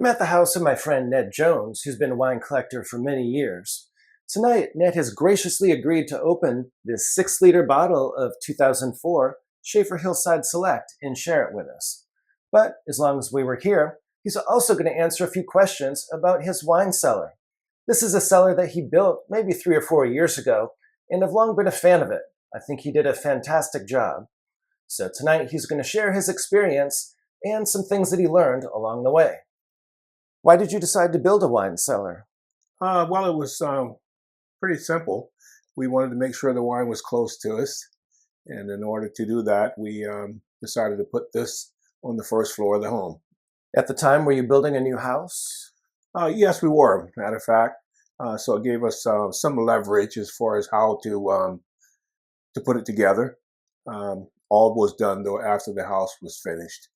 I'm at the house of my friend Ned Jones, who's been a wine collector for many years. Tonight, Ned has graciously agreed to open this 6-liter bottle of 2004 Schaefer Hillside Select and share it with us. But as long as we were here, he's also going to answer a few questions about his wine cellar. This is a cellar that he built maybe 3 or 4 years ago, and I've long been a fan of it. I think he did a fantastic job. So tonight, he's going to share his experience and some things that he learned along the way. Why did you decide to build a wine cellar? Well, it was pretty simple. We wanted to make sure the wine was close to us. And in order to do that, we decided to put this on the first floor of the home. At the time, were you building a new house? Yes, we were, matter of fact. So it gave us some leverage as far as how to put it together. All was done, though, after the house was finished.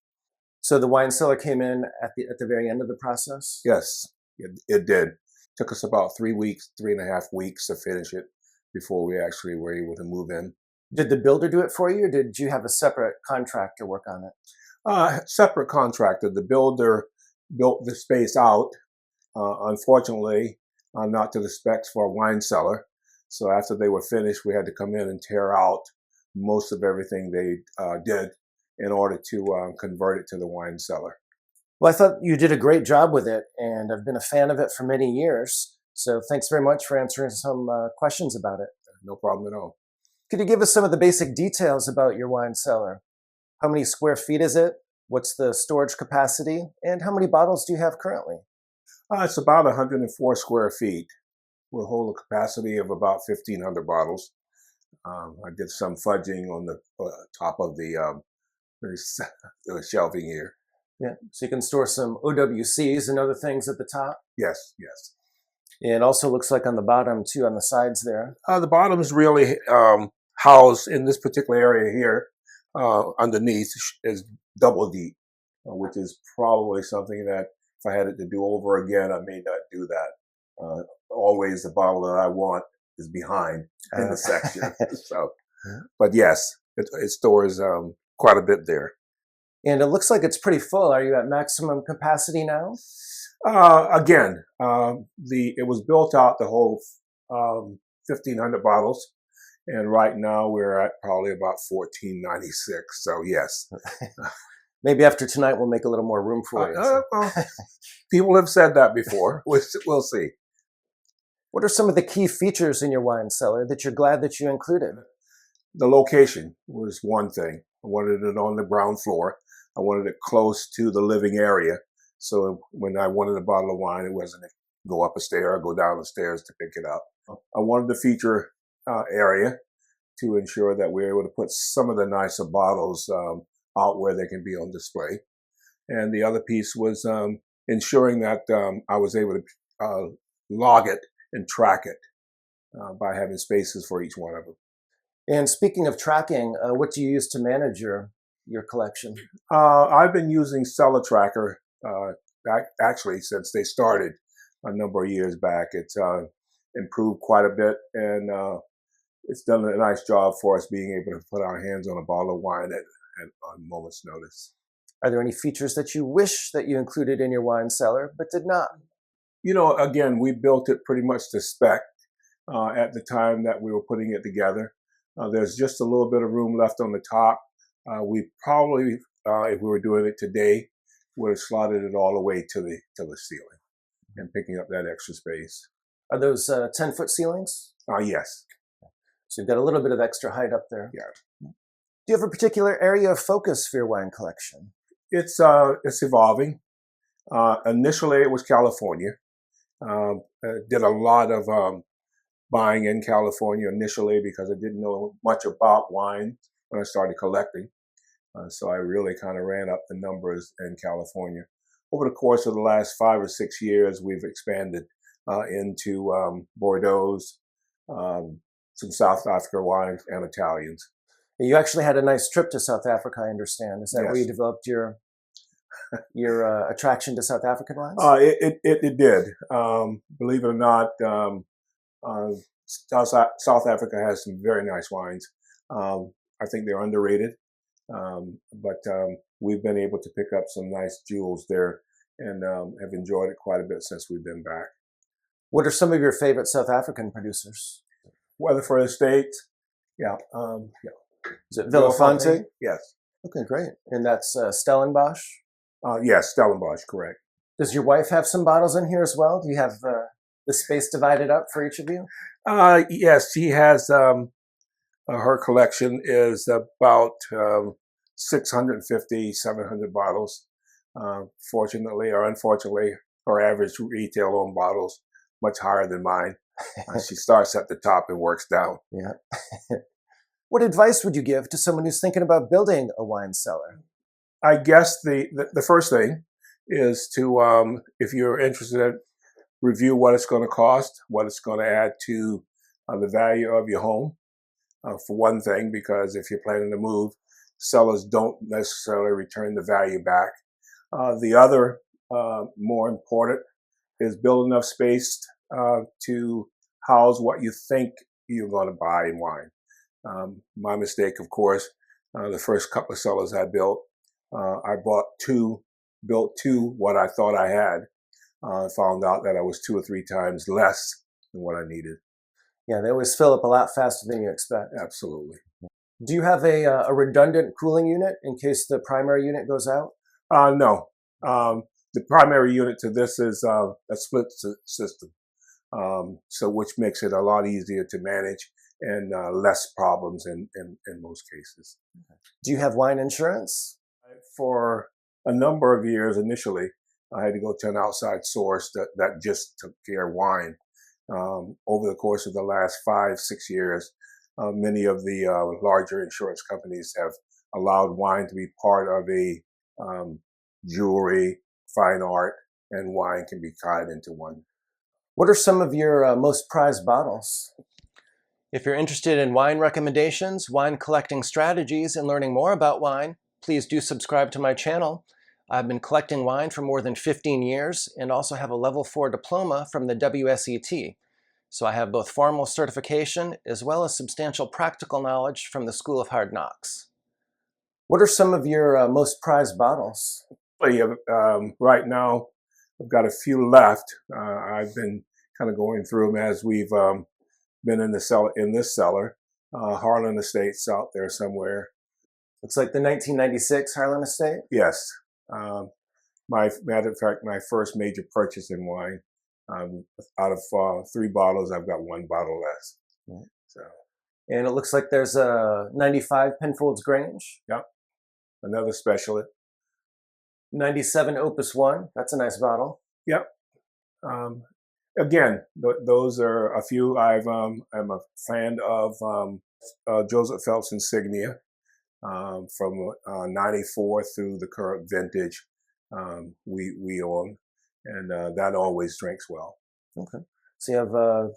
So the wine cellar came in at the very end of the process? Yes, it did. Took us about 3 weeks, 3.5 weeks to finish it before we actually were able to move in. Did the builder do it for you, or did you have a separate contractor work on it? Separate contractor. The builder built the space out. Unfortunately, not to the specs for a wine cellar. So after they were finished, we had to come in and tear out most of everything they did in order to convert it to the wine cellar. Well, I thought you did a great job with it, and I've been a fan of it for many years. So thanks very much for answering some questions about it. No problem at all. Could you give us some of the basic details about your wine cellar? How many square feet is it? What's the storage capacity? And how many bottles do you have currently? It's about 104 square feet. We'll hold a capacity of about 1,500 bottles. I did some fudging on the top of the shelving here. Yeah, so you can store some OWCs and other things at the top? Yes, yes. It also looks like on the bottom, too, on the sides there. The bottom is really housed in this particular area here. Underneath is double deep, which is probably something that if I had it to do over again, I may not do that. Always the bottle that I want is behind in the section. So, but yes, it stores quite a bit there. And it looks like it's pretty full. Are you at maximum capacity now? Again, it was built out the whole 1,500 bottles, and right now we're at probably about 1,496. So yes. Maybe after tonight we'll make a little more room for you. Well, people have said that before. We'll see. What are some of the key features in your wine cellar that you're glad that you included? The location was one thing. I wanted it on the ground floor. I wanted it close to the living area. So when I wanted a bottle of wine, it wasn't go up a stair or go down the stairs to pick it up. I wanted the feature area to ensure that we're able to put some of the nicer bottles out where they can be on display. And the other piece was ensuring that I was able to log it and track it by having spaces for each one of them. And speaking of tracking, what do you use to manage your collection? I've been using Cellar Tracker actually since they started a number of years back. It's improved quite a bit, and it's done a nice job for us being able to put our hands on a bottle of wine at on a moment's notice. Are there any features that you wish that you included in your wine cellar but did not? You know, again, we built it pretty much to spec at the time that we were putting it together. There's just a little bit of room left on the top. We probably, if we were doing it today, would have slotted it all the way to the ceiling and picking up that extra space. Are those 10-foot ceilings? Yes. So you've got a little bit of extra height up there. Yeah. Do you have a particular area of focus for your wine collection? It's evolving. Initially, it was California. Did a lot of buying in California initially because I didn't know much about wine when I started collecting. So I really kind of ran up the numbers in California. Over the course of the last 5 or 6 years, we've expanded into Bordeaux, some South Africa wines, and Italians. You actually had a nice trip to South Africa, I understand. Is that Yes. where you developed your attraction to South African wines? It did. Believe it or not, South Africa has some very nice wines. I think they're underrated, but we've been able to pick up some nice jewels there and have enjoyed it quite a bit since we've been back. What are some of your favorite South African producers? Weatherford Estates, yeah. Is it Villafonte? Yes. Okay, great. And that's Stellenbosch? Yes, Stellenbosch, correct. Does your wife have some bottles in here as well? Do you have the space divided up for each of you? Yes, she has. Her collection is about 650, 700 bottles. Fortunately or unfortunately, her average retail on bottles much higher than mine. She starts at the top and works down. Yeah. What advice would you give to someone who's thinking about building a wine cellar? I guess the first thing is to, if you're interested, review what it's going to cost, what it's going to add to the value of your home. For one thing, because if you're planning to move, sellers don't necessarily return the value back. The other, more important, is build enough space to house what you think you're going to buy in wine. My mistake, of course, the first couple of cellars I built, I built two what I thought I had. Found out that I was 2 or 3 times less than what I needed. Yeah, they always fill up a lot faster than you expect. Absolutely. Do you have a redundant cooling unit in case the primary unit goes out? No. The primary unit to this is a split system, so which makes it a lot easier to manage and less problems in most cases. Do you have wine insurance? For a number of years initially, I had to go to an outside source that just took care of wine. Over the course of the last 5-6 years, many of the larger insurance companies have allowed wine to be part of a jewelry, fine art, and wine can be tied into one. What are some of your most prized bottles? If you're interested in wine recommendations, wine collecting strategies, and learning more about wine, please do subscribe to my channel. I've been collecting wine for more than 15 years and also have a level 4 diploma from the WSET. So I have both formal certification as well as substantial practical knowledge from the School of Hard Knocks. What are some of your most prized bottles? Right now, I've got a few left. I've been kind of going through them as we've been in this cellar. Harlan Estates out there somewhere. Looks like the 1996 Harlan Estate? Yes. Matter of fact, my first major purchase in wine. Out of 3 bottles, I've got 1 bottle less. Right. So. And it looks like there's a 95 Penfolds Grange. Yep. Another specialist. 97 Opus 1. That's a nice bottle. Yep. Again, those are a few. I'm a fan of Joseph Phelps Insignia from 94 through the current vintage we own, and that always drinks well. Okay. So you have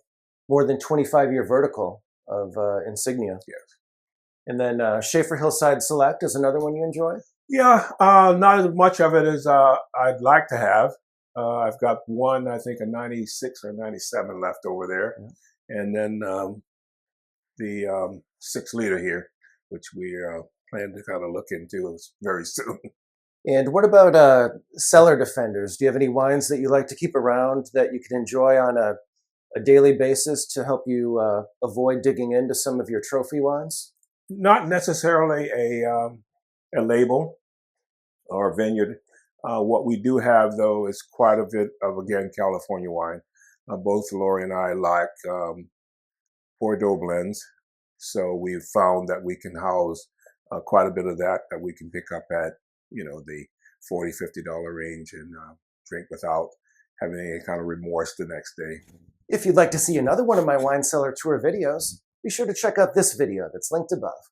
more than 25-year vertical of Insignia. Yes. And then Schaefer Hillside Select is another one you enjoy? Yeah, not as much of it as I'd like to have. I've got one, I think a 96 or 97 left over there. Yeah. And then the 6-liter here, which we plan to kind of look into very soon. And what about cellar defenders? Do you have any wines that you like to keep around that you can enjoy on a daily basis to help you avoid digging into some of your trophy wines? Not necessarily a label or a vineyard. What we do have, though, is quite a bit of, again, California wine. Both Lori and I like Bordeaux blends, so we've found that we can house quite a bit of that we can pick up at, the $40, $50 range and drink without having any kind of remorse the next day. If you'd like to see another one of my wine cellar tour videos, be sure to check out this video that's linked above.